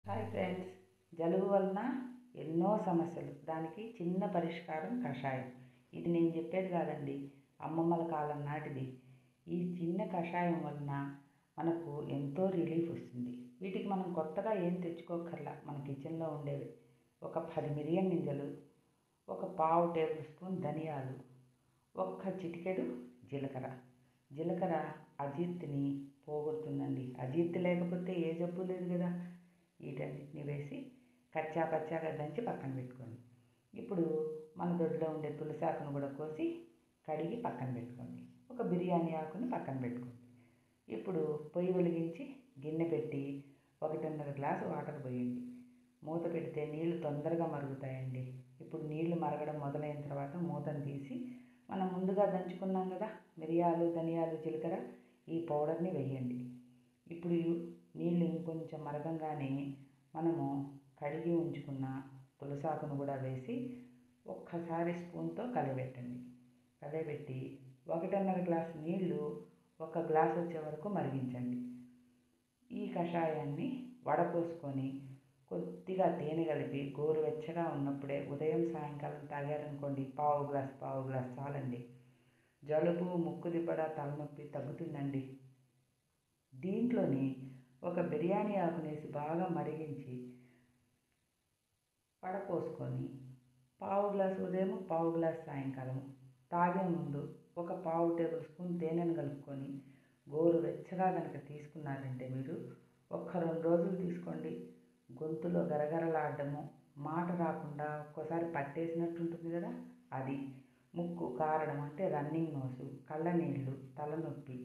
Hi friends, జలుబు వలన ఎన్నో సమస్యలు, దానికి చిన్న పరిష్కారం కషాయం. ఇది నేను చెప్పేది కాదండి, అమ్మమ్మల కాలం నాటిది. ఈ చిన్న కషాయం వలన మనకు ఎంతో రిలీఫ్ వస్తుంది. వీటికి మనం కొత్తగా ఏం తెచ్చుకోకర్లా, మన కిచెన్లో ఉండేవి. ఒక 10 మిరియం గింజలు, ఒక పావు టేబుల్ స్పూన్ ధనియాలు, ఒక్క చిటికెడు జీలకర్ర అజీర్తిని పోగొడుతుందండి. అజీర్తి లేకపోతే ఏ జబ్బు లేదు కదా. వీటన్నిటిని వేసి పచ్చాగా దంచి పక్కన పెట్టుకోండి. ఇప్పుడు మన దొడ్లో ఉండే తులసాకును కూడా కోసి కడిగి పక్కన పెట్టుకోండి. ఒక బిర్యానీ ఆకుని పక్కన పెట్టుకోండి. ఇప్పుడు పొయ్యి వెలిగించి గిన్నె పెట్టి 1.5 గ్లాసు వాటర్ పోయండి. మూత పెడితే నీళ్లు తొందరగా మరుగుతాయండి. ఇప్పుడు నీళ్లు మరగడం మొదలైన తర్వాత మూతను తీసి మనం ముందుగా దంచుకున్నాం కదా మిరియాలు, ధనియాలు, జీలకర్ర, ఈ పౌడర్ని వేయండి. ఇప్పుడు నీళ్ళు ఇంకొంచెం మరగంగానే మనము కడిగి ఉంచుకున్న తులసాకును కూడా వేసి ఒక్కసారి స్పూన్తో కలిపెట్టండి. కలిపెట్టి 1.5 గ్లాసు నీళ్లు 1 గ్లాసు వచ్చే వరకు మరిగించండి. ఈ కషాయాన్ని వడపోసుకొని కొద్దిగా తేనె కలిపి గోరువెచ్చగా ఉన్నప్పుడే ఉదయం సాయంకాలం తాగారనుకోండి, పావు గ్లాస్ చాలండి. జలుబు, ముక్కు దిబ్బడ, తలనొప్పి తగ్గుతుందండి. దీంట్లోని ఒక బిర్యానీ ఆకునేసి బాగా మరిగించి వడపోసుకొని పావు గ్లాసు ఉదయం, పావు గ్లాసు సాయంకాలం తాగే ముందు ఒక పావు టేబుల్ స్పూన్ తేనెను కలుపుకొని గోరువెచ్చగా కనుక తీసుకున్నారంటే మీరు 1-2 రోజులు తీసుకోండి. గొంతులో గరగరలాడము, మాట రాకుండా ఒక్కోసారి పట్టేసినట్టు ఉంటుంది కదా అది, ముక్కు కారడం అంటే రన్నింగ్ నోసు, కళ్ళ నీళ్ళు, తలనొప్పి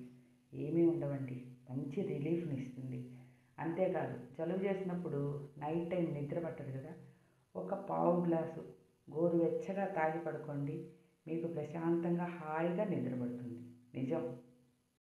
ఏమీ ఉండవండి. మంచి రిలీఫ్ని ఇస్తుంది. అంతేకాదు, జలుబు చేసినప్పుడు నైట్ టైం నిద్ర పట్టదు కదా, ఒక పావు గ్లాసు గోరువెచ్చగా తాగి పడుకోండి. మీకు ప్రశాంతంగా హాయిగా నిద్ర పడుతుంది. నిజం.